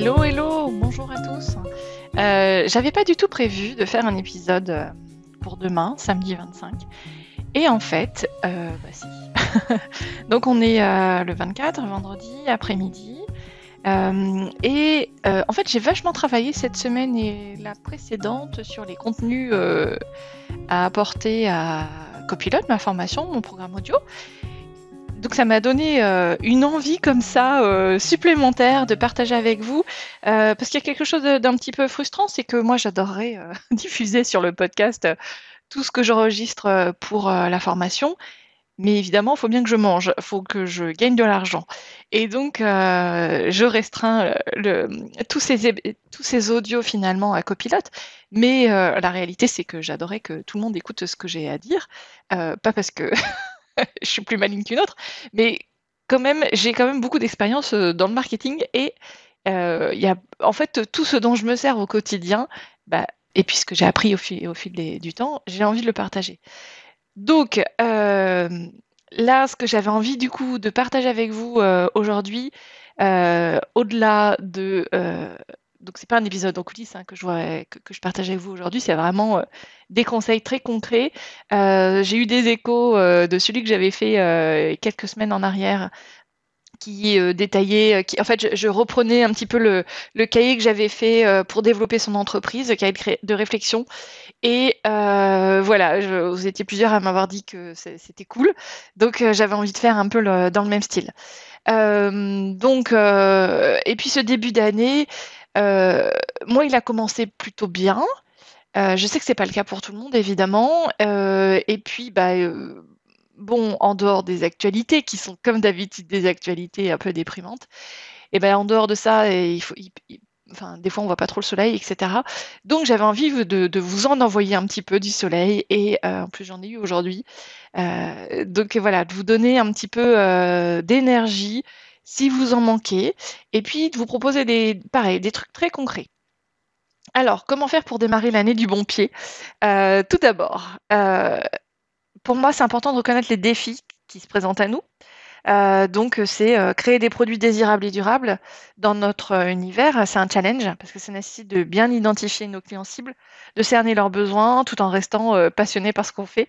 Hello, hello, bonjour à tous. J'avais pas du tout prévu de faire un épisode pour demain, samedi 25. Et en fait, si. Donc on est le 24, vendredi après-midi. En fait, j'ai vachement travaillé cette semaine et la précédente sur les contenus à apporter à Copilot, ma formation, mon programme audio. Donc ça m'a donné une envie comme ça supplémentaire de partager avec vous, parce qu'il y a quelque chose d'un petit peu frustrant, c'est que moi j'adorerais diffuser sur le podcast tout ce que j'enregistre pour la formation, mais évidemment il faut bien que je mange, il faut que je gagne de l'argent. Et donc je restreins tous ces audios finalement à Copilot, mais la réalité c'est que j'adorerais que tout le monde écoute ce que j'ai à dire, pas parce que je suis plus maligne qu'une autre, mais j'ai quand même beaucoup d'expérience dans le marketing et il y a en fait tout ce dont je me sers au quotidien, et puis ce que j'ai appris au fil du temps, j'ai envie de le partager. Donc là, ce que j'avais envie du coup de partager avec vous aujourd'hui, au-delà de donc c'est pas un épisode en coulisses que je partage avec vous aujourd'hui, c'est vraiment des conseils très concrets. J'ai eu des échos de celui que j'avais fait quelques semaines en arrière qui détaillait, en fait, je reprenais un petit peu le cahier que j'avais fait pour développer son entreprise, le cahier de réflexion. Et voilà, vous étiez plusieurs à m'avoir dit que c'était cool. Donc j'avais envie de faire un peu dans le même style. Et puis ce début d'année, moi, il a commencé plutôt bien. Je sais que c'est pas le cas pour tout le monde, évidemment. Et puis, bon, en dehors des actualités, qui sont comme d'habitude des actualités un peu déprimantes, et ben en dehors de ça, enfin, des fois on voit pas trop le soleil, etc. Donc j'avais envie de vous en envoyer un petit peu du soleil, et en plus j'en ai eu aujourd'hui. Donc voilà, de vous donner un petit peu d'énergie si vous en manquez, et puis de vous proposer pareil, des trucs très concrets. Alors, comment faire pour démarrer l'année du bon pied? Tout d'abord, pour moi, c'est important de reconnaître les défis qui se présentent à nous. Donc, c'est créer des produits désirables et durables dans notre univers. C'est un challenge parce que ça nécessite de bien identifier nos clients cibles, de cerner leurs besoins tout en restant passionné par ce qu'on fait.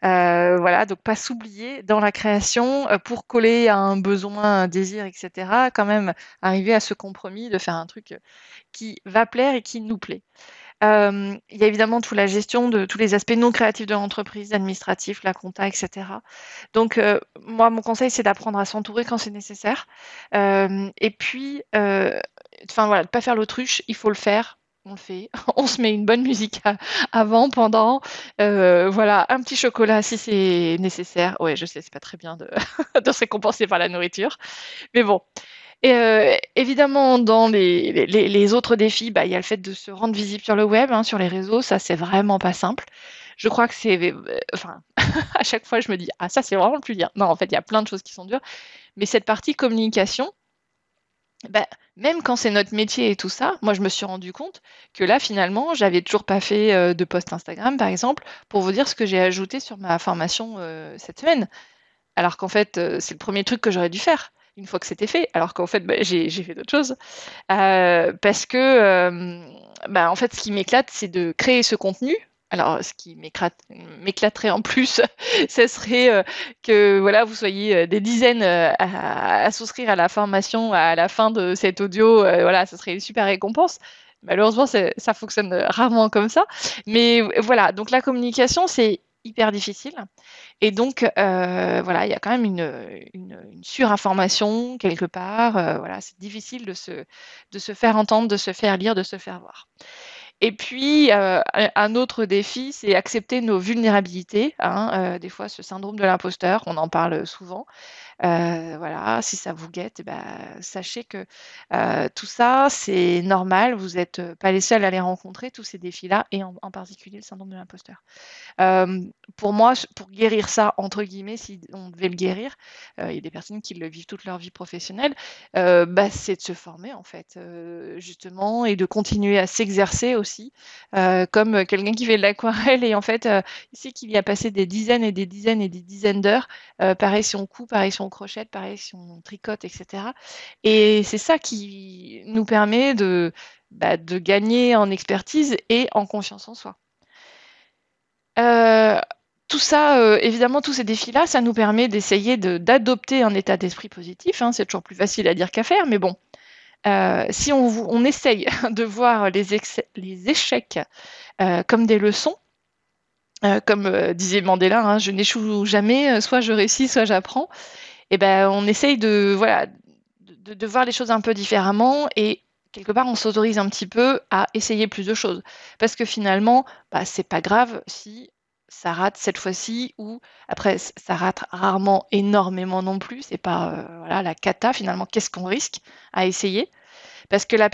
Voilà, donc pas s'oublier dans la création pour coller à un besoin, un désir, etc. Quand même arriver à ce compromis de faire un truc qui va plaire et qui nous plaît. Il y a évidemment toute la gestion de tous les aspects non créatifs de l'entreprise, administratifs, la compta, etc. Donc, moi, mon conseil, c'est d'apprendre à s'entourer quand c'est nécessaire. Et puis, enfin voilà, de pas faire l'autruche, il faut le faire, on le fait. On se met une bonne musique avant, pendant, voilà, un petit chocolat si c'est nécessaire. Ouais, je sais, c'est pas très bien de, de se récompenser par la nourriture, mais bon. Et évidemment, dans les autres défis, il y a le fait de se rendre visible sur le web, sur les réseaux. Ça, c'est vraiment pas simple. Je crois que c'est, enfin, à chaque fois, je me dis: «Ah ça, c'est vraiment le plus dur». Non, en fait, il y a plein de choses qui sont dures, mais cette partie communication, bah, même quand c'est notre métier et tout ça, moi, je me suis rendu compte que là, finalement, j'avais toujours pas fait, de post Instagram, par exemple, pour vous dire ce que j'ai ajouté sur ma formation, cette semaine. Alors qu'en fait, c'est le premier truc que j'aurais dû faire, une fois que c'était fait. Alors qu'en fait, j'ai fait d'autres choses. Parce que, en fait, ce qui m'éclate, c'est de créer ce contenu. Alors, ce qui m'éclaterait en plus, ce serait, que voilà, vous soyez, des dizaines, à souscrire à la formation à la fin de cet audio, voilà, ce serait une super récompense. Malheureusement, ça fonctionne rarement comme ça. Mais voilà, donc la communication, c'est hyper difficile. Et donc, voilà, il y a quand même une surinformation quelque part. Voilà, c'est difficile de se faire entendre, de se faire lire, de se faire voir. Et puis, un autre défi, c'est accepter nos vulnérabilités, des fois, ce syndrome de l'imposteur, on en parle souvent. Voilà, si ça vous guette, sachez que tout ça, c'est normal. Vous êtes pas les seuls à les rencontrer, tous ces défis-là, et en particulier le syndrome de l'imposteur. Pour moi, pour guérir ça, entre guillemets, si on devait le guérir, il y a des personnes qui le vivent toute leur vie professionnelle, c'est de se former en fait, justement, et de continuer à s'exercer aussi, comme quelqu'un qui fait de l'aquarelle et en fait, il sait qu'il y a passé des dizaines et des dizaines et des dizaines d'heures, pareil si on coud, pareil si on crochette, pareil, si on tricote, etc. Et c'est ça qui nous permet de gagner en expertise et en confiance en soi. Euh, Tout ça, évidemment, tous ces défis-là, ça nous permet d'essayer d'adopter un état d'esprit positif, hein. C'est toujours plus facile à dire qu'à faire, mais bon, si on essaye de voir les échecs comme des leçons, comme disait Mandela, hein, je n'échoue jamais, soit je réussis, soit j'apprends. Et ben, on essaye voilà, de voir les choses un peu différemment et quelque part, on s'autorise un petit peu à essayer plus de choses. Parce que finalement, bah, c'est pas grave si ça rate cette fois-ci ou après, ça rate rarement énormément non plus. C'est pas voilà, la cata finalement. Qu'est-ce qu'on risque à essayer? Parce que la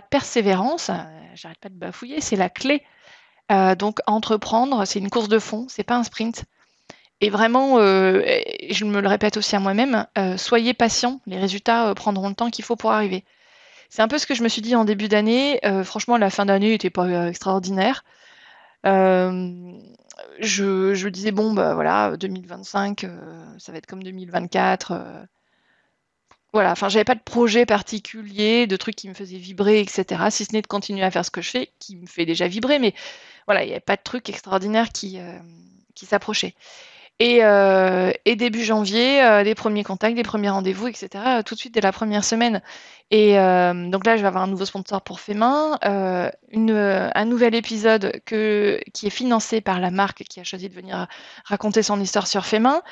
persévérance, j'arrête pas de bafouiller, c'est la clé. Donc entreprendre, c'est une course de fond, c'est pas un sprint. Et vraiment, et je me le répète aussi à moi-même, soyez patient, les résultats prendront le temps qu'il faut pour arriver. C'est un peu ce que je me suis dit en début d'année. Franchement, la fin d'année n'était pas extraordinaire. Euh, je me disais, bon, bah voilà, 2025, ça va être comme 2024. Voilà, enfin, j'avais pas de projet particulier, de trucs qui me faisaient vibrer, etc. Si ce n'est de continuer à faire ce que je fais, qui me fait déjà vibrer, mais voilà, il n'y avait pas de truc extraordinaire qui s'approchait. Et début janvier, des premiers contacts, des premiers rendez-vous, etc., tout de suite dès la première semaine. Donc là, je vais avoir un nouveau sponsor pour Femin, un nouvel épisode qui est financé par la marque qui a choisi de venir raconter son histoire sur Femin.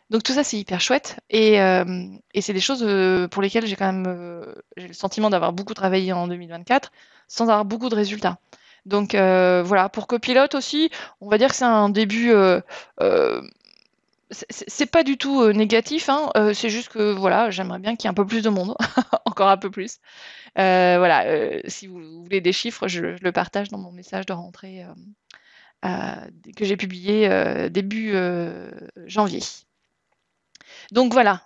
Donc tout ça, c'est hyper chouette. Et c'est des choses pour lesquelles j'ai quand même j'ai le sentiment d'avoir beaucoup travaillé en 2024 sans avoir beaucoup de résultats. Donc voilà, pour copilote aussi, on va dire que c'est un début. Euh, c'est pas du tout négatif, hein, c'est juste que voilà, j'aimerais bien qu'il y ait un peu plus de monde, encore un peu plus. Voilà, si vous voulez des chiffres, je le partage dans mon message de rentrée que j'ai publié début janvier. Donc voilà,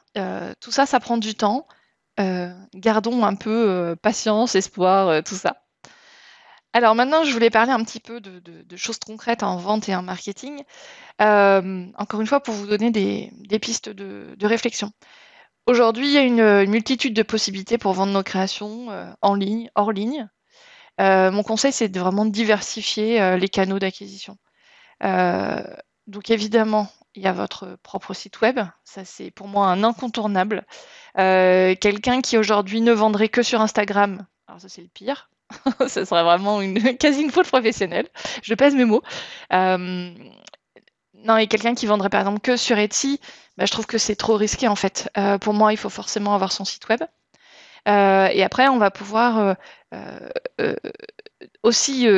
tout ça, ça prend du temps. Gardons un peu patience, espoir, tout ça. Alors maintenant, je voulais parler un petit peu de choses concrètes en vente et en marketing. Encore une fois, pour vous donner des pistes de réflexion. Aujourd'hui, il y a une multitude de possibilités pour vendre nos créations en ligne, hors ligne. Mon conseil, c'est de vraiment diversifier les canaux d'acquisition. Euh, donc évidemment, il y a votre propre site web. Ça, c'est pour moi un incontournable. Quelqu'un qui aujourd'hui ne vendrait que sur Instagram, alors ça, c'est le pire. Ce serait vraiment quasi une faute professionnelle. Je pèse mes mots. Euh, non, et quelqu'un qui vendrait par exemple que sur Etsy, bah, je trouve que c'est trop risqué en fait. Pour moi, il faut forcément avoir son site web. Et après, on va pouvoir euh, euh, aussi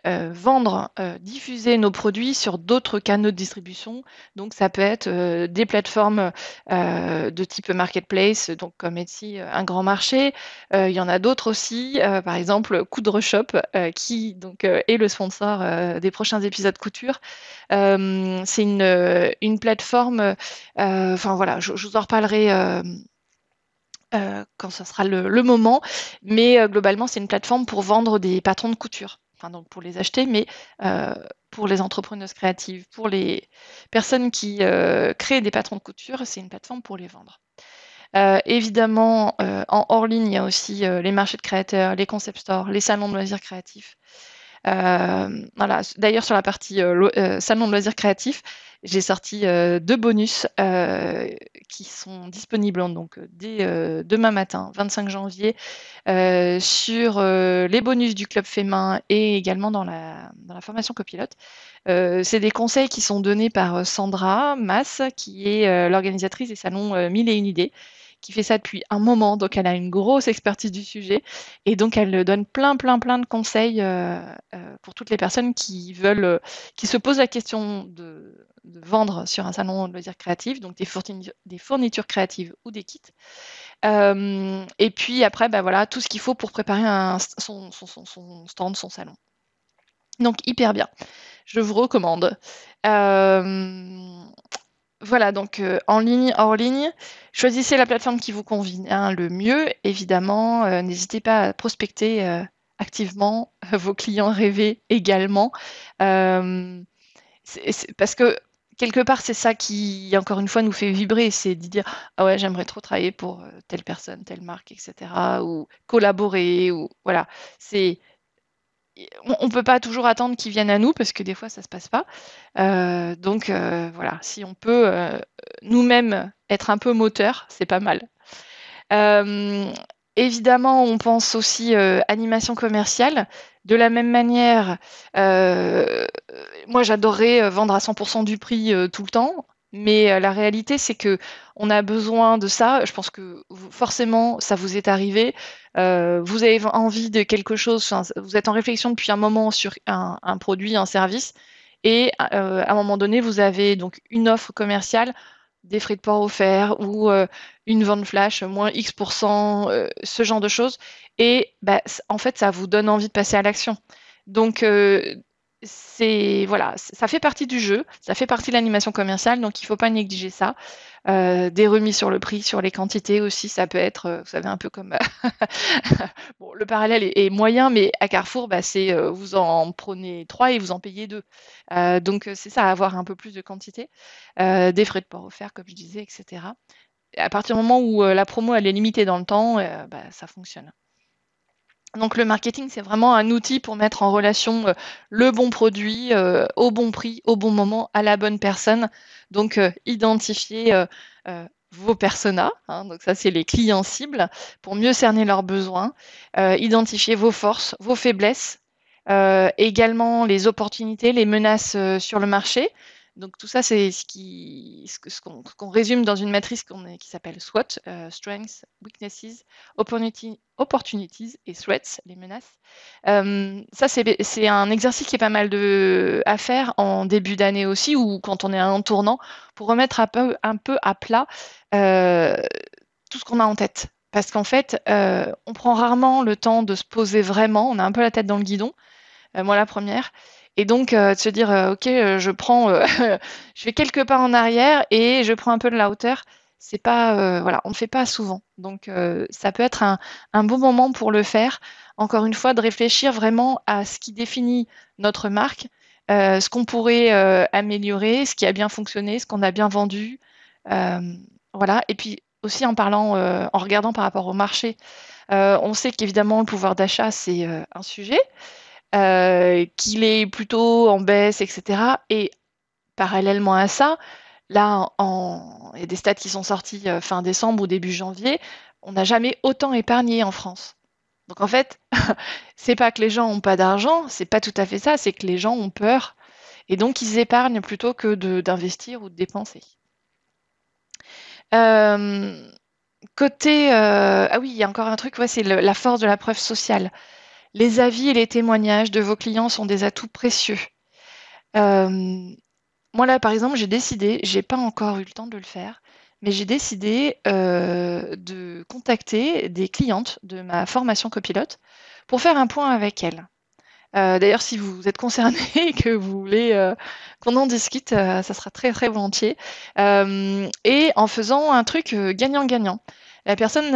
vendre, diffuser nos produits sur d'autres canaux de distribution. Donc, ça peut être des plateformes de type marketplace, donc comme Etsy, un grand marché. Il y en a d'autres aussi, par exemple Coudre Shop, qui donc est le sponsor des prochains épisodes couture. C'est une plateforme. Enfin voilà, je vous en reparlerai. Quand ce sera le moment. Mais globalement, c'est une plateforme pour vendre des patrons de couture. Enfin, donc pour les acheter, mais pour les entrepreneuses créatives, pour les personnes qui créent des patrons de couture, c'est une plateforme pour les vendre. Évidemment, en hors ligne, il y a aussi les marchés de créateurs, les concept stores, les salons de loisirs créatifs. Voilà. D'ailleurs, sur la partie salon de loisirs créatifs, j'ai sorti 2 bonus qui sont disponibles donc, dès demain matin, 25 janvier, sur les bonus du Club Fémin et également dans la formation copilote. C'est des conseils qui sont donnés par Sandra Mass, qui est l'organisatrice des salons 1001 idées, qui fait ça depuis un moment, donc elle a une grosse expertise du sujet, et donc elle donne plein, plein, plein de conseils pour toutes les personnes qui veulent, qui se posent la question de vendre sur un salon de loisirs créatifs, donc des fournitures créatives ou des kits. Et puis après, bah voilà, tout ce qu'il faut pour préparer son stand, son salon. Donc hyper bien. Je vous recommande. Voilà, donc en ligne, hors ligne, choisissez la plateforme qui vous convient le mieux. Évidemment, n'hésitez pas à prospecter activement vos clients rêvés également. Parce que quelque part, c'est ça qui, encore une fois, nous fait vibrer, c'est de dire, ah ouais, j'aimerais trop travailler pour telle personne, telle marque, etc. Ou collaborer, ou voilà. C'est, on peut pas toujours attendre qu'ils viennent à nous parce que des fois, ça se passe pas. Donc voilà, si on peut nous-mêmes être un peu moteur, c'est pas mal. Euh, Évidemment, on pense aussi animation commerciale. De la même manière, euh, moi j'adorerais vendre à 100% du prix tout le temps, mais la réalité c'est que on a besoin de ça. Je pense que forcément ça vous est arrivé. Vous avez envie de quelque chose, enfin, vous êtes en réflexion depuis un moment sur un produit, un service, et à un moment donné vous avez donc une offre commerciale, des frais de port offerts ou une vente flash, moins X%, ce genre de choses. Et bah, en fait, ça vous donne envie de passer à l'action. Donc, c'est voilà, ça fait partie du jeu, ça fait partie de l'animation commerciale, donc il ne faut pas négliger ça. Des remises sur le prix, sur les quantités aussi, ça peut être, vous savez, un peu comme bon, le parallèle est moyen, mais à Carrefour, bah, c'est vous en prenez 3 et vous en payez 2. Donc c'est ça, avoir un peu plus de quantité. Des frais de port offerts, comme je disais, etc. Et à partir du moment où la promo elle est limitée dans le temps, bah, ça fonctionne. Donc le marketing, c'est vraiment un outil pour mettre en relation le bon produit au bon prix, au bon moment, à la bonne personne. Donc identifier vos personas, hein, donc ça c'est les clients cibles, pour mieux cerner leurs besoins, identifier vos forces, vos faiblesses, également les opportunités, les menaces sur le marché. Donc tout ça, c'est ce qu'on résume dans une matrice qui s'appelle SWOT, Strengths, Weaknesses, Opportunities et Threats, les menaces. Ça, c'est un exercice qui est pas mal à faire en début d'année aussi, ou quand on est à un tournant, pour remettre un peu à plat euh, tout ce qu'on a en tête. Parce qu'en fait, on prend rarement le temps de se poser vraiment, on a un peu la tête dans le guidon, moi la première. Et donc, de se dire, ok, je prends, je fais quelques pas en arrière et je prends un peu de la hauteur. C'est pas, voilà, on ne fait pas souvent. Donc, ça peut être un bon moment pour le faire. Encore une fois, de réfléchir vraiment à ce qui définit notre marque, ce qu'on pourrait améliorer, ce qui a bien fonctionné, ce qu'on a bien vendu. Euh, voilà. Et puis aussi en parlant, en regardant par rapport au marché. On sait qu'évidemment, le pouvoir d'achat, c'est un sujet qu'il est plutôt en baisse, etc. Et parallèlement à ça, là, il y a des stats qui sont sortis fin décembre ou début janvier, on n'a jamais autant épargné en France. Donc en fait, c'est pas que les gens n'ont pas d'argent, c'est pas tout à fait ça, c'est que les gens ont peur et donc ils épargnent plutôt que d'investir ou de dépenser. Euh, ah oui, il y a encore un truc, ouais, c'est la force de la preuve sociale. Les avis et les témoignages de vos clients sont des atouts précieux. Euh, Moi là, par exemple, j'ai pas encore eu le temps de le faire, mais j'ai décidé de contacter des clientes de ma formation copilote pour faire un point avec elles. D'ailleurs, si vous êtes concerné et que vous voulez qu'on en discute, ça sera très très volontiers. Et en faisant un truc gagnant-gagnant. La personne,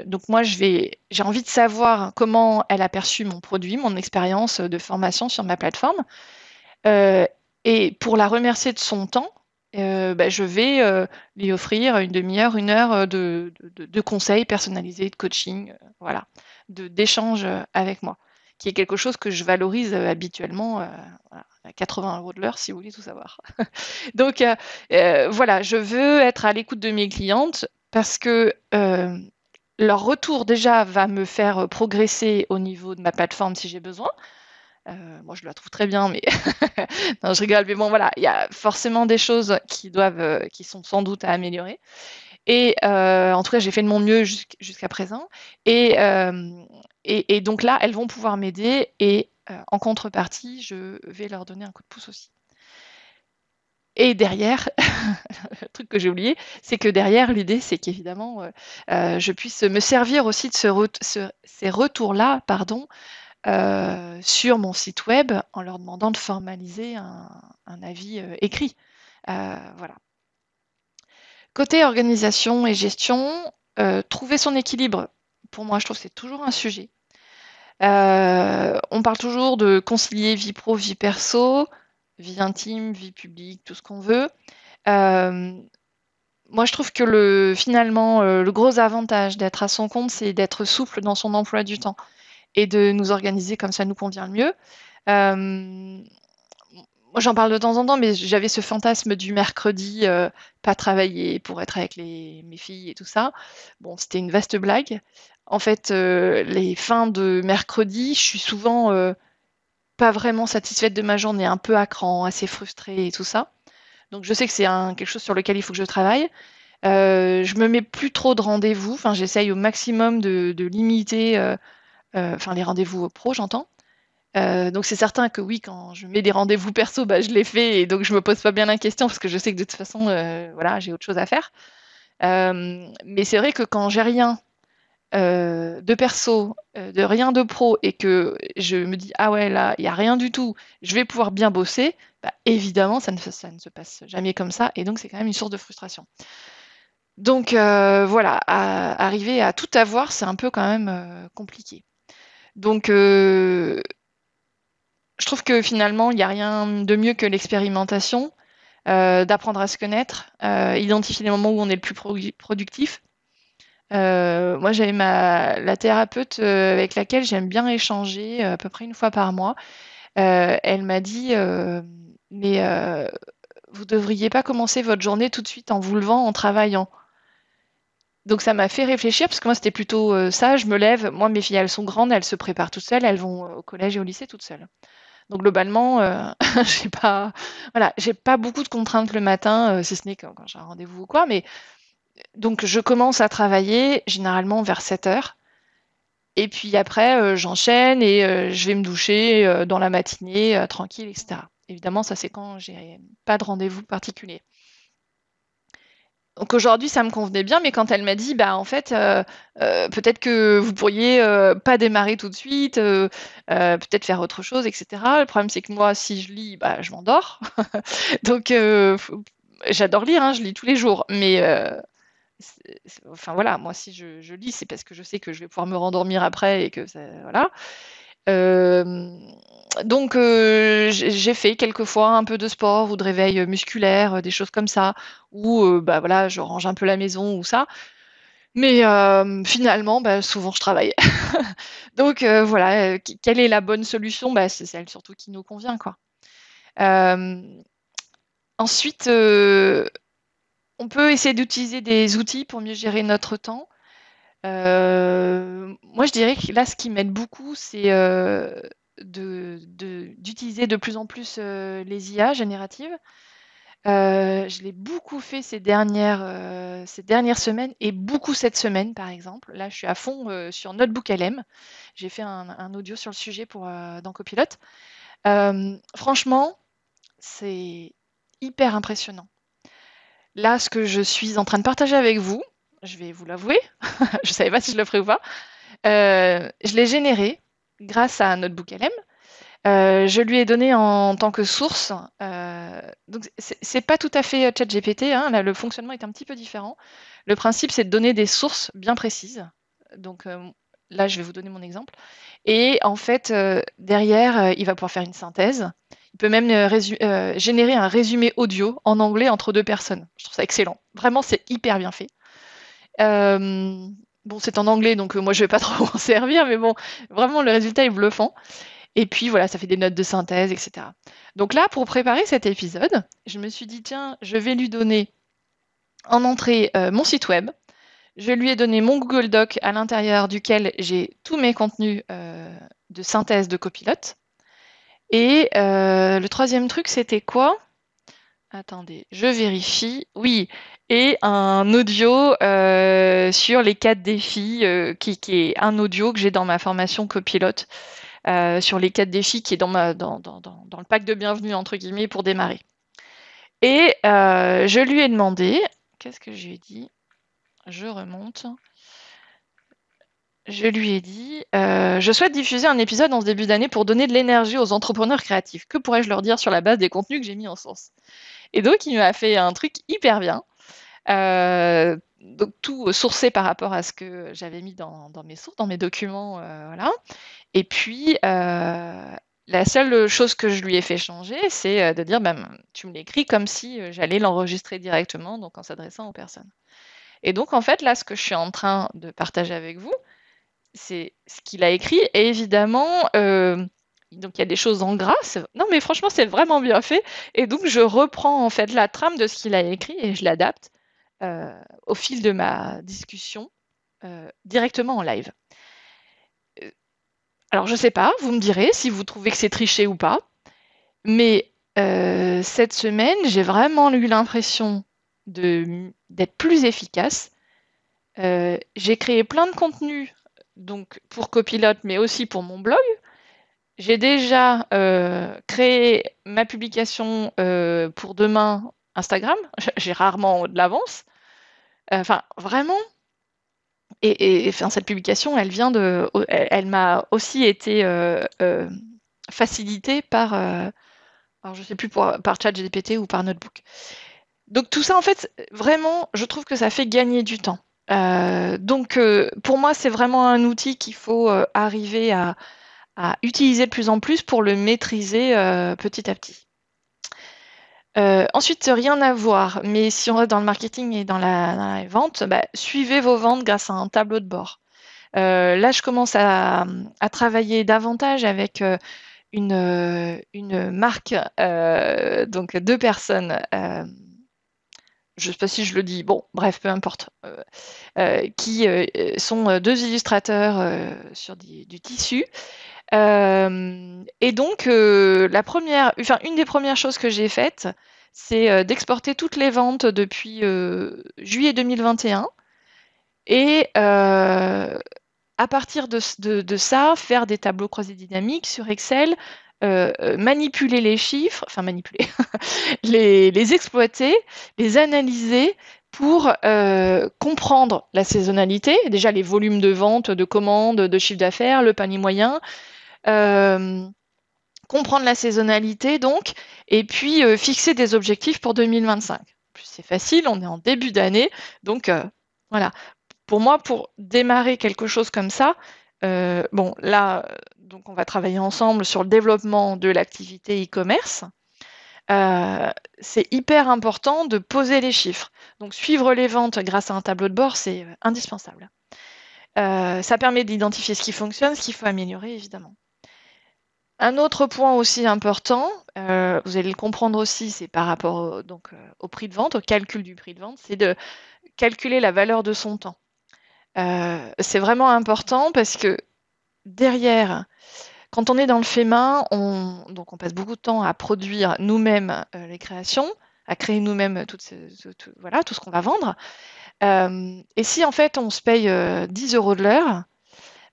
donc moi, j'ai envie de savoir comment elle a perçu mon produit, mon expérience de formation sur ma plateforme. Euh, et pour la remercier de son temps, bah, je vais lui offrir une demi-heure, une heure de conseils personnalisés, de coaching, voilà, d'échanges avec moi, qui est quelque chose que je valorise habituellement voilà, à 80 € de l'heure, si vous voulez tout savoir. Donc voilà, je veux être à l'écoute de mes clientes parce que leur retour déjà va me faire progresser au niveau de ma plateforme si j'ai besoin. Moi, je la trouve très bien, mais non, je rigole. Mais bon, voilà, il y a forcément des choses qui sont sans doute à améliorer. Et en tout cas, j'ai fait de mon mieux jusqu'à présent. Et, et donc là, elles vont pouvoir m'aider. Et en contrepartie, je vais leur donner un coup de pouce aussi. Et derrière, le truc que j'ai oublié, c'est que derrière, l'idée, c'est qu'évidemment, je puisse me servir aussi de ces retours-là, pardon, sur mon site web en leur demandant de formaliser un avis écrit. Voilà. Côté organisation et gestion, trouver son équilibre, pour moi, je trouve que c'est toujours un sujet. On parle toujours de concilier vie pro, vie perso. vie intime, vie publique, tout ce qu'on veut. Euh, Moi, je trouve que finalement, le gros avantage d'être à son compte, c'est d'être souple dans son emploi du temps et de nous organiser comme ça nous convient le mieux. Euh, Moi, j'en parle de temps en temps, mais j'avais ce fantasme du mercredi, pas travailler pour être avec mes filles et tout ça. Bon, c'était une vaste blague. En fait, les fins de mercredi, je suis souvent pas vraiment satisfaite de ma journée, un peu à cran, assez frustrée et tout ça. Donc, je sais que c'est quelque chose sur lequel il faut que je travaille. Je me mets plus trop de rendez-vous. Enfin, j'essaye au maximum de limiter, enfin, les rendez-vous pro, j'entends. Donc c'est certain que oui, quand je mets des rendez-vous perso, bah, je les fais et donc je me pose pas bien la question parce que je sais que de toute façon, voilà, j'ai autre chose à faire. Mais c'est vrai que quand j'ai rien de perso, de rien de pro et que je me dis ah ouais là, il y a rien du tout, je vais pouvoir bien bosser, bah, évidemment ça ne se passe jamais comme ça et donc c'est quand même une source de frustration. Donc voilà, arriver à tout avoir, c'est un peu quand même compliqué. Donc je trouve que finalement, il n'y a rien de mieux que l'expérimentation, d'apprendre à se connaître, identifier les moments où on est le plus productif. Moi, j'avais la thérapeute avec laquelle j'aime bien échanger à peu près une fois par mois. Elle m'a dit, mais vous devriez pas commencer votre journée tout de suite en vous levant, en travaillant. Donc ça m'a fait réfléchir parce que moi c'était plutôt ça, je me lève, moi mes filles elles sont grandes, elles se préparent toutes seules, elles vont au collège et au lycée toutes seules. Donc globalement, j'ai pas, voilà, j'ai pas beaucoup de contraintes le matin, si ce n'est quand j'ai un rendez-vous ou quoi. Mais donc je commence à travailler généralement vers 7 heures. Et puis après, j'enchaîne et je vais me doucher dans la matinée, tranquille, etc. Évidemment, ça c'est quand j'ai pas de rendez-vous particulier. Donc aujourd'hui, ça me convenait bien, mais quand elle m'a dit, bah en fait, peut-être que vous pourriez pas démarrer tout de suite, peut-être faire autre chose, etc. Le problème, c'est que moi, si je lis, bah je m'endors. Donc j'adore lire, hein, je lis tous les jours, mais enfin voilà, moi si je lis, c'est parce que je sais que je vais pouvoir me rendormir après et que ça, voilà. Euh, donc, j'ai fait quelques fois un peu de sport ou de réveil musculaire, des choses comme ça, ou bah voilà, je range un peu la maison ou ça. Mais finalement, bah, souvent je travaille. Donc voilà, quelle est la bonne solution? Bah, c'est celle surtout qui nous convient, quoi. Euh, Ensuite, on peut essayer d'utiliser des outils pour mieux gérer notre temps. Moi, je dirais que là, ce qui m'aide beaucoup, c'est d'utiliser de plus en plus les IA génératives. Je l'ai beaucoup fait ces dernières semaines et beaucoup cette semaine, par exemple. Là, je suis à fond sur Notebook LM. J'ai fait un audio sur le sujet dans Copilote. Franchement, c'est hyper impressionnant. Là, ce que je suis en train de partager avec vous, je vais vous l'avouer, je ne savais pas si je le ferais ou pas. Je l'ai généré grâce à Notebook LM. Je lui ai donné en tant que source. Donc c'est pas tout à fait ChatGPT, hein, là, le fonctionnement est un petit peu différent. Le principe, c'est de donner des sources bien précises. Donc là, je vais vous donner mon exemple. Et en fait, derrière, il va pouvoir faire une synthèse. Il peut même générer un résumé audio en anglais entre deux personnes. Je trouve ça excellent. Vraiment, c'est hyper bien fait. Euh, bon, c'est en anglais, donc moi, je vais pas trop m'en servir, mais bon, vraiment, le résultat est bluffant. Et puis voilà, ça fait des notes de synthèse, etc. Donc là, pour préparer cet épisode, je me suis dit, tiens, je vais lui donner en entrée mon site web. Je lui ai donné mon Google Doc à l'intérieur duquel j'ai tous mes contenus de synthèse de copilote. Et le troisième truc, c'était quoi? Attendez, je vérifie. Oui, et un audio sur les 4 défis, qui est un audio que j'ai dans ma formation copilote sur les 4 défis qui est dans le pack de bienvenue, entre guillemets, pour démarrer. Et je lui ai demandé, qu'est-ce que je lui ai dit? Je remonte. Je lui ai dit, je souhaite diffuser un épisode en ce début d'année pour donner de l'énergie aux entrepreneurs créatifs. Que pourrais-je leur dire sur la base des contenus que j'ai mis en source? Et donc, il m'a fait un truc hyper bien. Donc, tout sourcé par rapport à ce que j'avais mis dans mes sources, dans mes documents, voilà. Et puis, La seule chose que je lui ai fait changer, c'est de dire, ben, tu me l'écris comme si j'allais l'enregistrer directement, donc en s'adressant aux personnes. Et donc, en fait, là, ce que je suis en train de partager avec vous, c'est ce qu'il a écrit. Et évidemment, donc il y a des choses en gras. Non, mais franchement, c'est vraiment bien fait. Et donc, je reprends en fait la trame de ce qu'il a écrit et je l'adapte euh, au fil de ma discussion directement en live. Euh, Alors, je sais pas, vous me direz si vous trouvez que c'est triché ou pas, mais cette semaine, j'ai vraiment eu l'impression d'être plus efficace. J'ai créé plein de contenus donc pour Copilote, mais aussi pour mon blog. J'ai déjà créé ma publication pour demain Instagram. J'ai rarement de l'avance. Enfin, vraiment. Enfin, cette publication, elle m'a aussi été facilitée par, alors je sais plus par ChatGPT ou par Notebook. Donc tout ça, en fait, vraiment, je trouve que ça fait gagner du temps. Donc pour moi, c'est vraiment un outil qu'il faut arriver à utiliser de plus en plus pour le maîtriser petit à petit. Ensuite, rien à voir, mais si on reste dans le marketing et dans la vente, bah, suivez vos ventes grâce à un tableau de bord. Là, je commence à travailler davantage avec une marque, donc deux personnes. Je ne sais pas si je le dis, bon, bref, peu importe, qui sont deux illustrateurs sur du tissu. Et donc, une des premières choses que j'ai faites, c'est d'exporter toutes les ventes depuis juillet 2021 et à partir de ça, faire des tableaux croisés dynamiques sur Excel, manipuler les chiffres, enfin manipuler, les exploiter, les analyser pour comprendre la saisonnalité, déjà les volumes de vente, de commandes, de chiffre d'affaires, le panier moyen, euh, comprendre la saisonnalité donc, et puis fixer des objectifs pour 2025. C'est facile, on est en début d'année, donc voilà. Pour moi, pour démarrer quelque chose comme ça, bon là, donc on va travailler ensemble sur le développement de l'activité e-commerce. C'est hyper important de poser les chiffres. Donc suivre les ventes grâce à un tableau de bord, c'est indispensable. Ça permet d'identifier ce qui fonctionne, ce qu'il faut améliorer, évidemment. Un autre point aussi important, vous allez le comprendre aussi, c'est par rapport au prix de vente, au calcul du prix de vente, c'est de calculer la valeur de son temps. C'est vraiment important parce que derrière, quand on est dans le fait main, donc on passe beaucoup de temps à produire nous-mêmes les créations, à créer nous-mêmes voilà, tout ce qu'on va vendre. Et si en fait on se paye 10 euros de l'heure,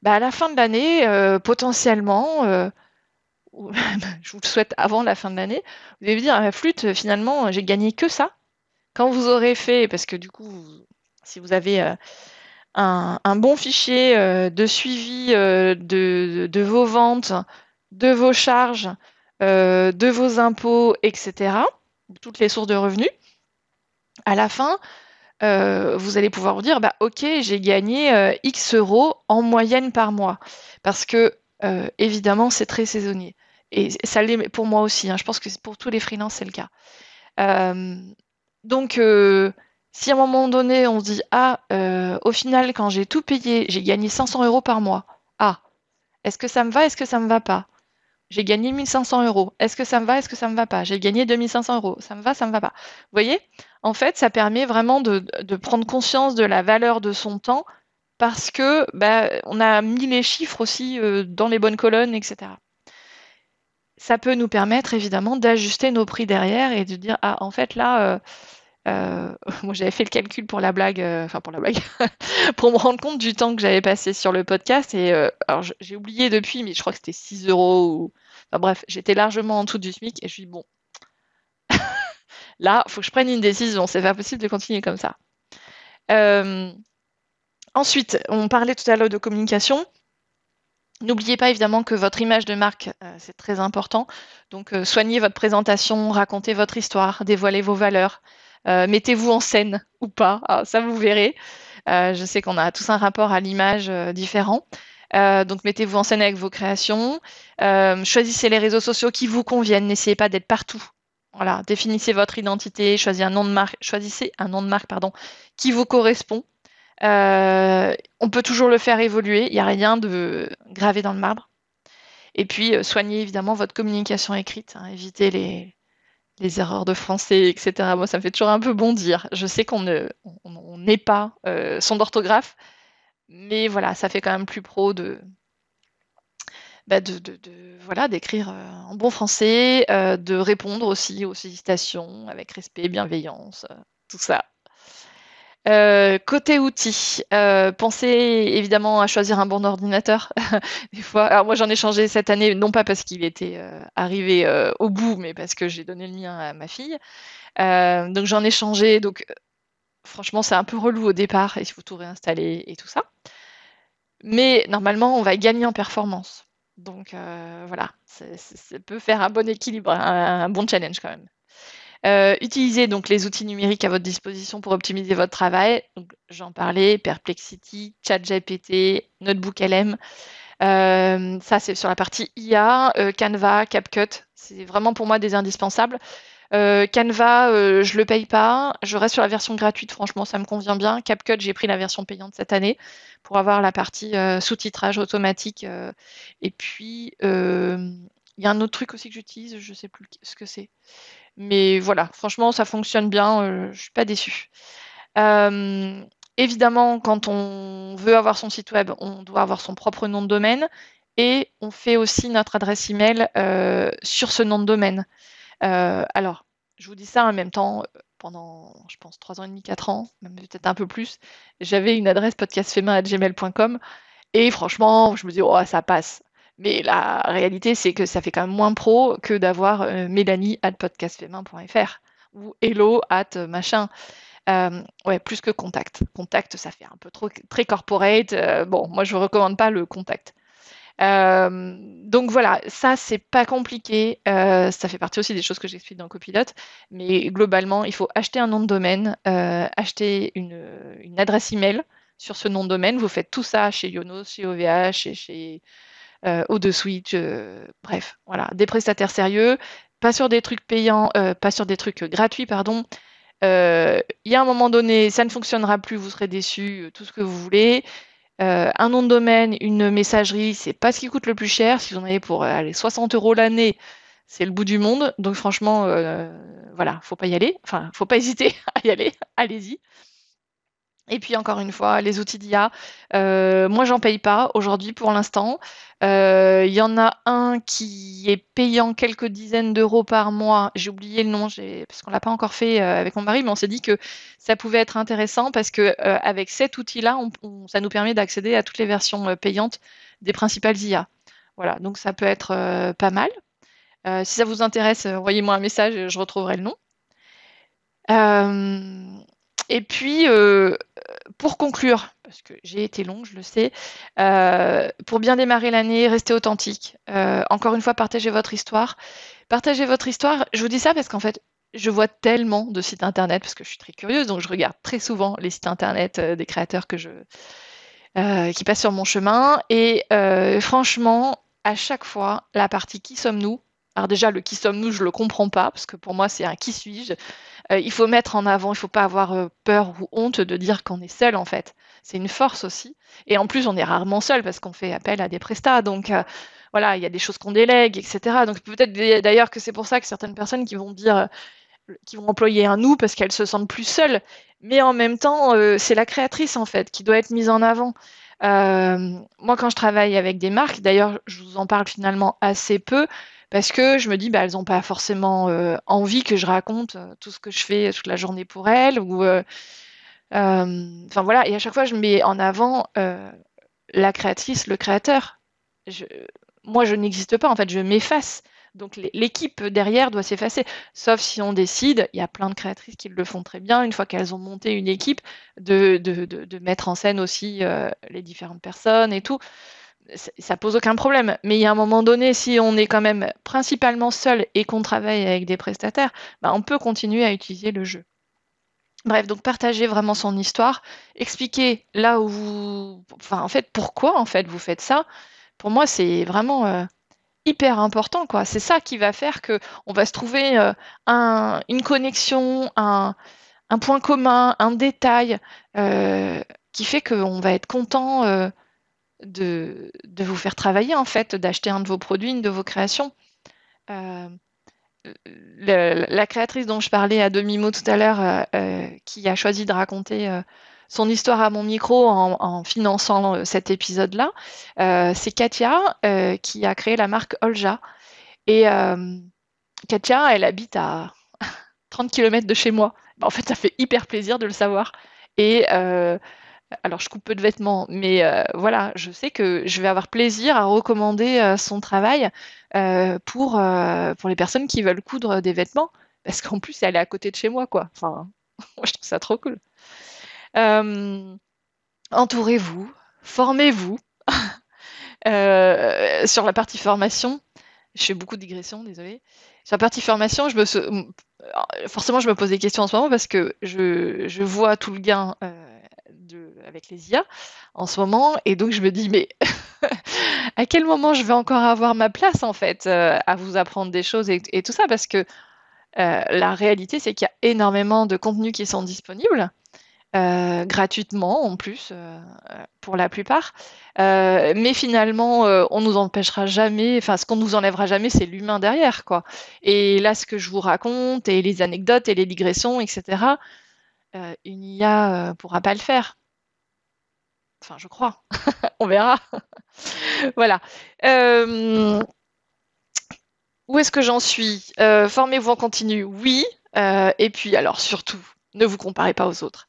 bah, à la fin de l'année, potentiellement, je vous le souhaite avant la fin de l'année, vous allez vous dire, à la flûte, finalement, j'ai gagné que ça. Quand vous aurez fait, parce que du coup, si vous avez un bon fichier de suivi de vos ventes, de vos charges, de vos impôts, etc., toutes les sources de revenus, à la fin, vous allez pouvoir vous dire, bah, ok, j'ai gagné X euros en moyenne par mois. Parce que, évidemment, c'est très saisonnier. Et ça l'est pour moi aussi, hein. Je pense que pour tous les freelances, c'est le cas. Euh, donc, si à un moment donné, on se dit, ah, au final, quand j'ai tout payé, j'ai gagné 500 euros par mois. Ah, est-ce que ça me va, est-ce que ça me va pas? J'ai gagné 1500 euros. Est-ce que ça me va, est-ce que ça me va pas? J'ai gagné 2500 euros. Ça me va pas. Vous voyez? En fait, ça permet vraiment de prendre conscience de la valeur de son temps parce que bah, on a mis les chiffres aussi dans les bonnes colonnes, etc. Ça peut nous permettre évidemment d'ajuster nos prix derrière et de dire, ah, en fait, là, moi j'avais fait le calcul pour la blague, enfin pour la blague, pour me rendre compte du temps que j'avais passé sur le podcast. Et alors j'ai oublié depuis, mais je crois que c'était 6 euros. Enfin bref, j'étais largement en dessous du SMIC et je me suis dit, bon, là, il faut que je prenne une décision. C'est pas possible de continuer comme ça. Euh, Ensuite, on parlait tout à l'heure de communication. N'oubliez pas évidemment que votre image de marque, c'est très important. Donc, soignez votre présentation, racontez votre histoire, dévoilez vos valeurs, mettez-vous en scène ou pas, ah, ça vous verrez. Je sais qu'on a tous un rapport à l'image différent. Donc mettez-vous en scène avec vos créations. Choisissez les réseaux sociaux qui vous conviennent. N'essayez pas d'être partout. Voilà, définissez votre identité, choisissez un nom de marque, pardon, qui vous correspond. On peut toujours le faire évoluer, il n'y a rien de gravé dans le marbre. Et puis, soignez évidemment votre communication écrite, hein, évitez les erreurs de français, etc. Moi, ça me fait toujours un peu bondir. Je sais on n'est pas son d'orthographe, mais voilà, ça fait quand même plus pro voilà, d'écrire en bon français, de répondre aussi aux sollicitations avec respect, bienveillance, tout ça. Côté outils, pensez évidemment à choisir un bon ordinateur. Des fois, alors moi j'en ai changé cette année, non pas parce qu'il était arrivé au bout, mais parce que j'ai donné le mien à ma fille. Donc j'en ai changé. Donc franchement, c'est un peu relou au départ, il faut tout réinstaller et tout ça. Mais normalement, on va gagner en performance. Donc voilà, ça peut faire un bon équilibre, un bon challenge quand même. Utilisez donc les outils numériques à votre disposition pour optimiser votre travail. Donc, j'en parlais, Perplexity, ChatGPT, Notebook LM. Ça, c'est sur la partie IA, Canva, CapCut. C'est vraiment pour moi des indispensables. Canva, je le paye pas. Je reste sur la version gratuite. Franchement, ça me convient bien. CapCut, j'ai pris la version payante cette année pour avoir la partie sous-titrage automatique. Et puis, il y a un autre truc aussi que j'utilise. Je sais plus ce que c'est. Mais voilà, franchement, ça fonctionne bien, je suis pas déçue. Euh, Évidemment, quand on veut avoir son site web, on doit avoir son propre nom de domaine et on fait aussi notre adresse email sur ce nom de domaine. Alors, je vous dis ça en même temps, pendant, je pense, 3 ans et demi, 4 ans, même peut-être un peu plus, j'avais une adresse podcastfemain@gmail.com et franchement, je me dis, oh, ça passe. Mais la réalité, c'est que ça fait quand même moins pro que d'avoir mélanie@podcastfemain.fr ou hello@ machin. Ouais, plus que contact. Contact, ça fait un peu trop très corporate. Bon, moi, je ne recommande pas le contact. Donc voilà, ça, c'est pas compliqué. Ça fait partie aussi des choses que j'explique dans Copilote. Mais globalement, il faut acheter un nom de domaine, acheter une adresse email sur ce nom de domaine. Vous faites tout ça chez Yonos, chez OVH, chez O2Switch, bref, voilà, des prestataires sérieux, pas sur des trucs payants, pas sur des trucs gratuits, pardon. Il y a un moment donné, ça ne fonctionnera plus, vous serez déçus, tout ce que vous voulez. Un nom de domaine, une messagerie, c'est pas ce qui coûte le plus cher. Si vous en avez pour 60 € l'année, c'est le bout du monde. Donc franchement, voilà, faut pas y aller. Enfin, faut pas hésiter à y aller. Allez-y. Et puis encore une fois, les outils d'IA, moi j'en paye pas aujourd'hui pour l'instant. Il y en a un qui est payant quelques dizaines d'euros par mois. J'ai oublié le nom, parce qu'on l'a pas encore fait avec mon mari, mais on s'est dit que ça pouvait être intéressant parce que avec cet outil-là, ça nous permet d'accéder à toutes les versions payantes des principales IA. Voilà, donc ça peut être pas mal. Si ça vous intéresse, envoyez-moi un message, je retrouverai le nom. Euh, et puis, pour conclure, parce que j'ai été longue, je le sais, pour bien démarrer l'année, restez authentique. Encore une fois, partagez votre histoire. Partagez votre histoire. Je vous dis ça parce qu'en fait, je vois tellement de sites internet, parce que je suis très curieuse, donc je regarde très souvent les sites internet des créateurs qui passent sur mon chemin. Et franchement, à chaque fois, la partie qui sommes-nous, alors déjà, le qui sommes-nous, je le comprends pas, parce que pour moi, c'est un qui suis-je. Il faut mettre en avant, il faut pas avoir peur ou honte de dire qu'on est seul en fait. C'est une force aussi. Et en plus, on est rarement seul parce qu'on fait appel à des prestats. Donc voilà, il y a des choses qu'on délègue, etc. Donc peut-être d'ailleurs que c'est pour ça que certaines personnes qui vont dire, qui vont employer un nous parce qu'elles se sentent plus seules. Mais en même temps, c'est la créatrice en fait qui doit être mise en avant. Moi, quand je travaille avec des marques, d'ailleurs, je vous en parle finalement assez peu parce que je me dis, bah, elles n'ont pas forcément envie que je raconte tout ce que je fais toute la journée pour elles. Enfin voilà, et à chaque fois, je mets en avant la créatrice, le créateur. Je- Moi, je n'existe pas, en fait, je m'efface. Donc l'équipe derrière doit s'effacer. Sauf si on décide, il y a plein de créatrices qui le font très bien, une fois qu'elles ont monté une équipe, de mettre en scène aussi les différentes personnes et tout. Ça pose aucun problème. Mais il y a un moment donné, si on est quand même principalement seul et qu'on travaille avec des prestataires, bah, on peut continuer à utiliser le jeu. Bref, donc partager vraiment son histoire, expliquer là où vous, enfin en fait pourquoi en fait vous faites ça. Pour moi, c'est vraiment hyper important quoi. C'est ça qui va faire que on va se trouver une connexion, un point commun, un détail qui fait qu'on va être content de vous faire travailler en fait, d'acheter un de vos produits, une de vos créations. Euh, la créatrice dont je parlais à demi-mot tout à l'heure, qui a choisi de raconter son histoire à mon micro en finançant cet épisode-là, c'est Katia qui a créé la marque Olja. Et Katia, elle habite à 30 km de chez moi. Bah, en fait, ça fait hyper plaisir de le savoir. Et alors, je coupe peu de vêtements, mais voilà, je sais que je vais avoir plaisir à recommander son travail pour les personnes qui veulent coudre des vêtements, parce qu'en plus, elle est à côté de chez moi, quoi. Enfin, moi, je trouve ça trop cool. Euh, entourez-vous, formez-vous. Sur la partie formation, je fais beaucoup de digressions, désolée. Sur la partie formation, forcément, je me pose des questions en ce moment parce que je vois tout le gain avec les IA en ce moment, et donc je me dis, mais à quel moment je vais encore avoir ma place en fait à vous apprendre des choses et tout ça, parce que la réalité, c'est qu'il y a énormément de contenus qui sont disponibles gratuitement en plus pour la plupart. Mais finalement, on nous empêchera jamais, enfin ce qu'on nous enlèvera jamais, c'est l'humain derrière, quoi. Et là, ce que je vous raconte, et les anecdotes et les digressions, etc., une IA pourra pas le faire. Enfin, je crois. On verra. Voilà. Euh, où est-ce que j'en suis? Formez-vous en continu, oui. Et puis, alors surtout, ne vous comparez pas aux autres.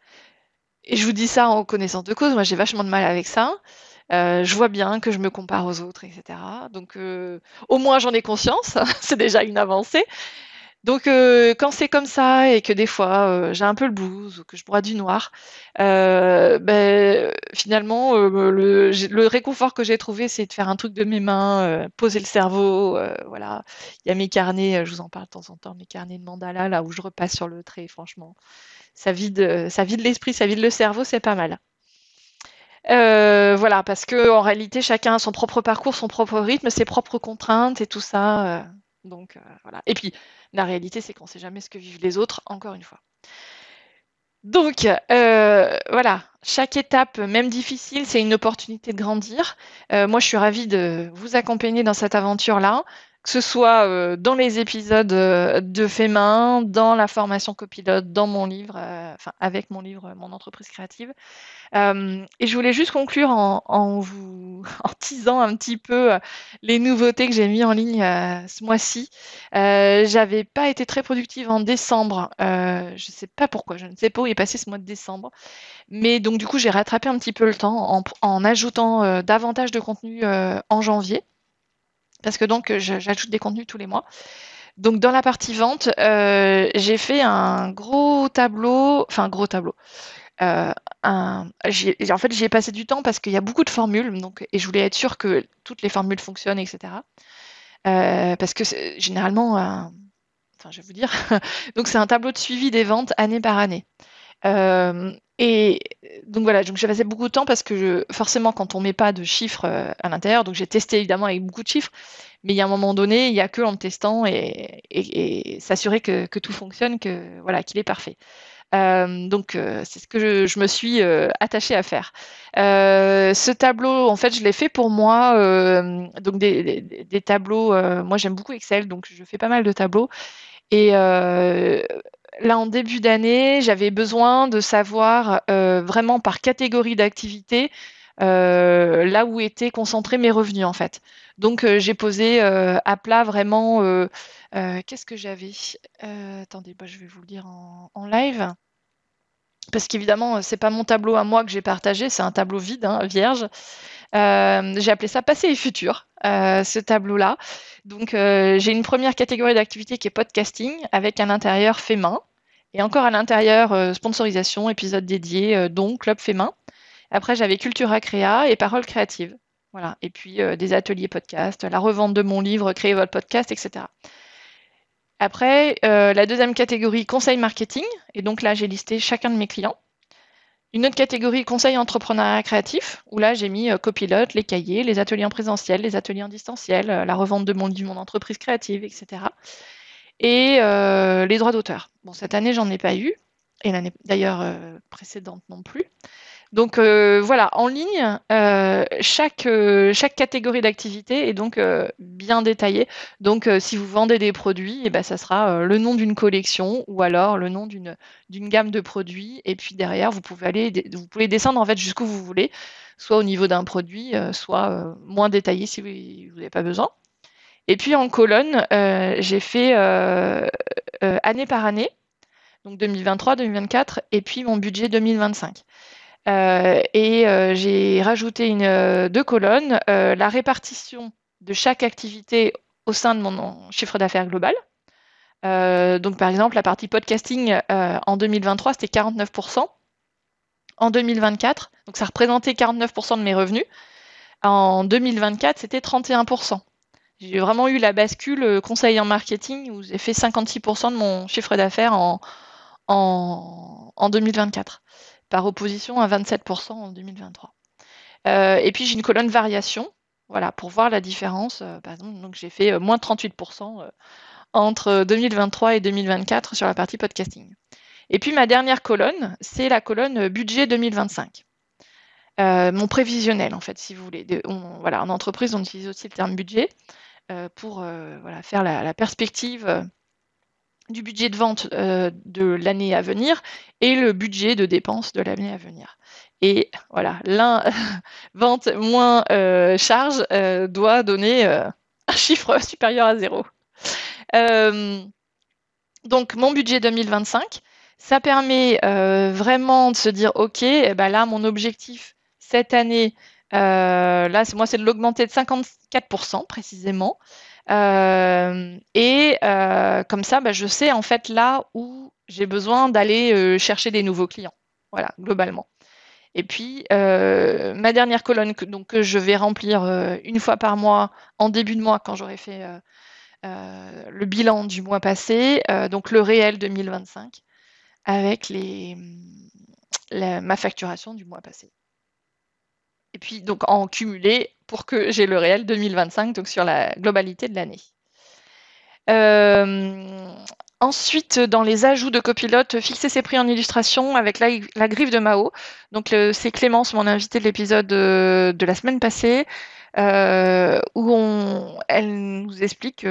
Et je vous dis ça en connaissance de cause. Moi, j'ai vachement de mal avec ça. Je vois bien que je me compare aux autres, etc. Donc, au moins, j'en ai conscience. C'est déjà une avancée. Donc, quand c'est comme ça et que des fois, j'ai un peu le blues ou que je broie du noir, finalement, le réconfort que j'ai trouvé, c'est de faire un truc de mes mains, poser le cerveau. Voilà. Il y a mes carnets, je vous en parle de temps en temps, mes carnets de mandala, là où je repasse sur le trait, franchement. Ça vide l'esprit, ça vide le cerveau, c'est pas mal. Voilà, parce que en réalité, chacun a son propre parcours, son propre rythme, ses propres contraintes et tout ça. Donc voilà. Et puis, la réalité, c'est qu'on ne sait jamais ce que vivent les autres, encore une fois. Donc voilà, chaque étape, même difficile, c'est une opportunité de grandir. Moi, je suis ravie de vous accompagner dans cette aventure-là, que ce soit dans les épisodes de Fait Main, dans la formation copilote, dans mon livre, enfin avec mon livre, Mon entreprise créative. Et je voulais juste conclure en vous en teasant un petit peu les nouveautés que j'ai mis en ligne ce mois-ci. J'avais pas été très productive en décembre. Je sais pas pourquoi, je ne sais pas où est passé ce mois de décembre. Mais donc du coup, j'ai rattrapé un petit peu le temps en ajoutant davantage de contenu en janvier. Parce que donc j'ajoute des contenus tous les mois. Donc dans la partie vente, j'ai fait un gros tableau, enfin gros tableau. Euh, en fait, j'y ai passé du temps parce qu'il y a beaucoup de formules, donc, et je voulais être sûre que toutes les formules fonctionnent, etc. Parce que généralement, enfin, je vais vous dire, donc c'est un tableau de suivi des ventes année par année. Et donc voilà, donc j'ai passé beaucoup de temps parce que forcément, quand on met pas de chiffres à l'intérieur, donc j'ai testé évidemment avec beaucoup de chiffres, mais il y a un moment donné, il n'y a que en le testant et s'assurer que tout fonctionne, que voilà, qu'il est parfait. Donc, c'est ce que je me suis attachée à faire. Ce tableau, en fait, je l'ai fait pour moi. Donc, des tableaux. Moi, j'aime beaucoup Excel, donc je fais pas mal de tableaux. Et là, en début d'année, j'avais besoin de savoir vraiment par catégorie d'activité là où étaient concentrés mes revenus, en fait. Donc, j'ai posé à plat vraiment. Qu'est-ce que j'avais? Attendez, bah, je vais vous le dire en live. Parce qu'évidemment, c'est pas mon tableau à moi que j'ai partagé, c'est un tableau vide, hein, vierge. J'ai appelé ça passé et futur, ce tableau-là. Donc, j'ai une première catégorie d'activité qui est podcasting, avec à l'intérieur fait main. Et encore à l'intérieur, sponsorisation, épisode dédié, dont Club fait main. Après, j'avais Cultura Créa et Paroles créatives. Voilà. Et puis, des ateliers podcast, la revente de mon livre, créer votre podcast, etc. Après, la deuxième catégorie, conseil marketing. Et donc là, j'ai listé chacun de mes clients. Une autre catégorie, conseil entrepreneuriat créatif, où là, j'ai mis copilote, les cahiers, les ateliers en présentiel, les ateliers en distanciel, la revente de mon entreprise créative, etc. Et les droits d'auteur. Bon, cette année, j'en ai pas eu. Et l'année d'ailleurs précédente non plus. Donc voilà, en ligne, chaque catégorie d'activité est donc bien détaillée. Donc si vous vendez des produits, eh ben, ça sera le nom d'une collection ou alors le nom d'une gamme de produits. Et puis derrière, vous pouvez descendre en fait jusqu'où vous voulez, soit au niveau d'un produit, soit moins détaillé si vous n'avez pas besoin. Et puis en colonne, j'ai fait année par année, donc 2023, 2024, et puis mon budget 2025. J'ai rajouté deux colonnes, la répartition de chaque activité au sein de mon chiffre d'affaires global. Donc par exemple, la partie podcasting en 2023, c'était 49%. En 2024, donc ça représentait 49% de mes revenus. En 2024, c'était 31%. J'ai vraiment eu la bascule conseil en marketing où j'ai fait 56% de mon chiffre d'affaires en 2024, par opposition à 27% en 2023. Et puis j'ai une colonne variation, voilà, pour voir la différence. Par exemple, donc j'ai fait moins 38% entre 2023 et 2024 sur la partie podcasting. Et puis ma dernière colonne, c'est la colonne budget 2025. Mon prévisionnel, en fait, si vous voulez. Voilà, en entreprise, on utilise aussi le terme budget pour voilà, faire la perspective du budget de vente de l'année à venir et le budget de dépenses de l'année à venir. Et voilà, l'un vente moins charge doit donner un chiffre supérieur à 0. Donc mon budget 2025, ça permet vraiment de se dire, ok, eh ben là, mon objectif cette année, là, moi, c'est de l'augmenter de 54% précisément. Comme ça, bah, je sais en fait là où j'ai besoin d'aller chercher des nouveaux clients. Voilà, globalement. Et puis, ma dernière colonne que je vais remplir une fois par mois, en début de mois, quand j'aurai fait le bilan du mois passé, donc le réel 2025, avec ma facturation du mois passé. Et puis, donc, en cumulé pour que j'ai le réel 2025, donc sur la globalité de l'année. Ensuite, dans les ajouts de copilote, fixer ses prix en illustration avec la griffe de Mao. Donc, c'est Clémence, mon invitée de l'épisode de la semaine passée, où elle nous explique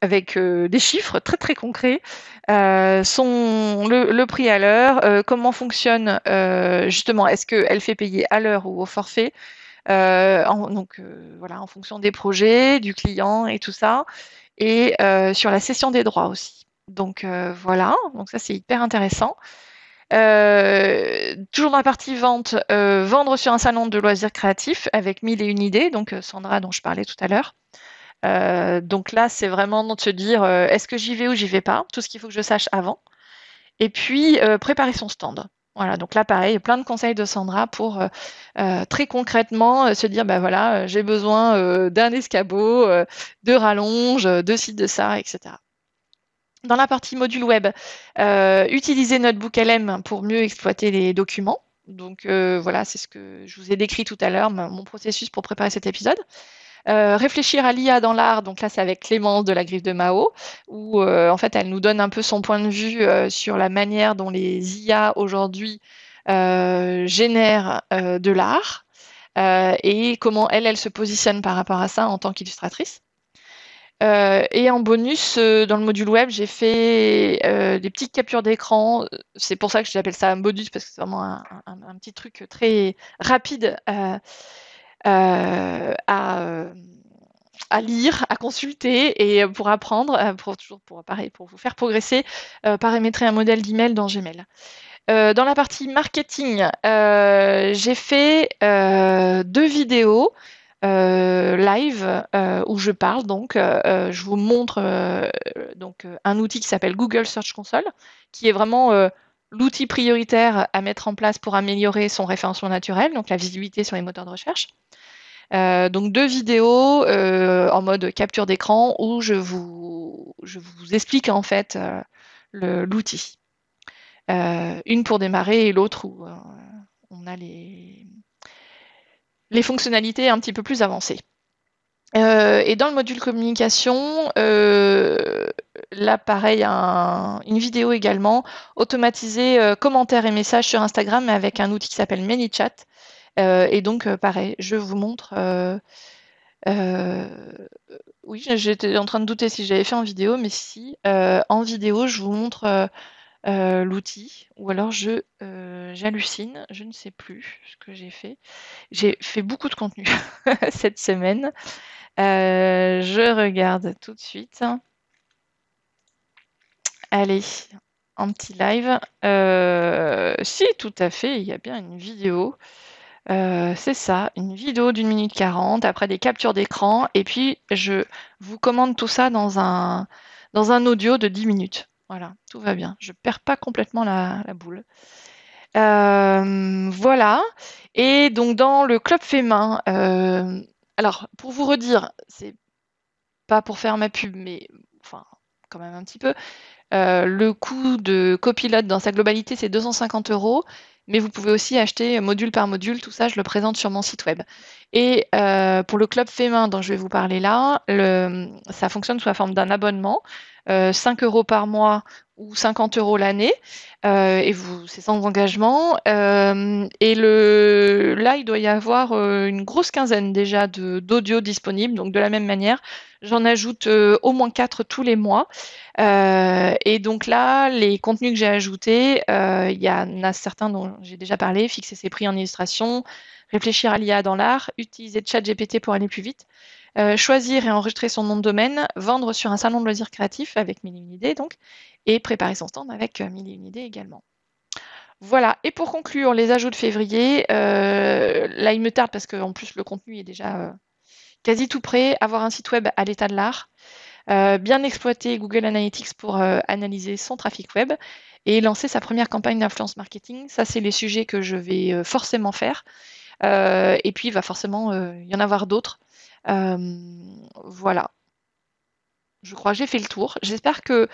avec des chiffres très très concrets le prix à l'heure, comment fonctionne justement, est-ce qu'elle fait payer à l'heure ou au forfait, voilà, en fonction des projets, du client et tout ça, et sur la cession des droits aussi. Donc voilà, donc ça c'est hyper intéressant. Toujours dans la partie vente, vendre sur un salon de loisirs créatifs avec 1001 idées, donc Sandra dont je parlais tout à l'heure. Donc là, c'est vraiment de se dire, est-ce que j'y vais ou j'y vais pas? Tout ce qu'il faut que je sache avant. Et puis, préparer son stand. Voilà, donc là, pareil, plein de conseils de Sandra pour très concrètement se dire, bah voilà, j'ai besoin d'un escabeau, de rallonge, de ci, de ça, etc. Dans la partie module web, utiliser Notebook LM pour mieux exploiter les documents. Donc voilà, c'est ce que je vous ai décrit tout à l'heure, mon processus pour préparer cet épisode. Réfléchir à l'IA dans l'art, donc là c'est avec Clémence de la griffe de Mao, où en fait elle nous donne un peu son point de vue sur la manière dont les IA aujourd'hui génèrent de l'art et comment elle se positionne par rapport à ça en tant qu'illustratrice. Et en bonus, dans le module web, j'ai fait des petites captures d'écran. C'est pour ça que j'appelle ça un bonus, parce que c'est vraiment un petit truc très rapide à lire, à consulter et pour apprendre, pour vous faire progresser, paramétrer un modèle d'email dans Gmail. Dans la partie marketing, j'ai fait 2 vidéos live où je parle. Donc, je vous montre un outil qui s'appelle Google Search Console, qui est vraiment l'outil prioritaire à mettre en place pour améliorer son référencement naturel, donc la visibilité sur les moteurs de recherche. Donc 2 vidéos en mode capture d'écran où je vous explique en fait l'outil. Une pour démarrer et l'autre où on a les fonctionnalités un petit peu plus avancées. Et dans le module communication, là pareil, une vidéo également, automatiser commentaires et messages sur Instagram avec un outil qui s'appelle ManyChat. Et donc pareil, je vous montre. Oui, j'étais en train de douter si j'avais fait en vidéo, mais si, en vidéo, je vous montre l'outil, ou alors j'hallucine, je ne sais plus ce que j'ai fait. J'ai fait beaucoup de contenu cette semaine. Je regarde tout de suite. Allez, un petit live. Si, tout à fait, il y a bien une vidéo. C'est ça, une vidéo d'1 minute 40, après des captures d'écran, et puis je vous commande tout ça dans un audio de 10 minutes. Voilà, tout va bien. Je perds pas complètement la boule. Voilà. Et donc dans le club fait main, alors pour vous redire, c'est pas pour faire ma pub, mais enfin quand même un petit peu. Le coût de copilote dans sa globalité, c'est 250 €, mais vous pouvez aussi acheter module par module. Tout ça, je le présente sur mon site web. Et pour le club fait main dont je vais vous parler là, ça fonctionne sous la forme d'un abonnement, 5 € par mois ou 50 € l'année. Et c'est sans engagement. Et là, il doit y avoir une grosse quinzaine déjà d'audio disponibles. Donc de la même manière, j'en ajoute au moins 4 tous les mois. Et donc là, les contenus que j'ai ajoutés, il y en a certains dont j'ai déjà parlé: fixer ses prix en illustration, réfléchir à l'IA dans l'art, utiliser ChatGPT pour aller plus vite, choisir et enregistrer son nom de domaine, vendre sur un salon de loisirs créatifs avec 1001 idées donc, et préparer son stand avec 1001 idées également. Voilà, et pour conclure les ajouts de février, là il me tarde parce qu'en plus le contenu est déjà quasi tout prêt. Avoir un site web à l'état de l'art, bien exploiter Google Analytics pour analyser son trafic web et lancer sa première campagne d'influence marketing. Ça, c'est les sujets que je vais forcément faire. Et puis, il va forcément y en avoir d'autres. Voilà. Je crois que j'ai fait le tour. J'espère que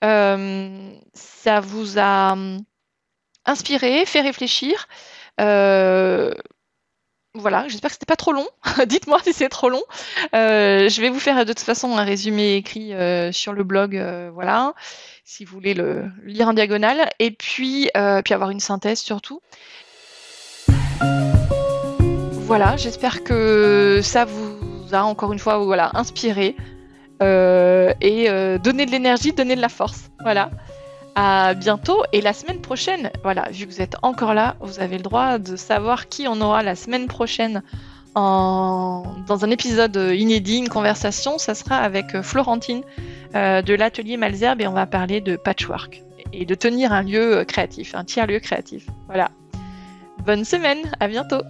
ça vous a inspiré, fait réfléchir. Voilà, j'espère que c'était pas trop long. Dites-moi si c'est trop long. Je vais vous faire de toute façon un résumé écrit sur le blog, voilà, si vous voulez le lire en diagonale, et puis avoir une synthèse surtout. Voilà, j'espère que ça vous a encore une fois inspiré et donné de l'énergie, donné de la force. Voilà. À bientôt et la semaine prochaine, voilà, vu que vous êtes encore là, vous avez le droit de savoir qui on aura la semaine prochaine dans un épisode inédit, une conversation. Ça sera avec Florentine de l'atelier Malzerbe et on va parler de patchwork et de tenir un lieu créatif, un tiers-lieu créatif. Voilà. Bonne semaine, à bientôt.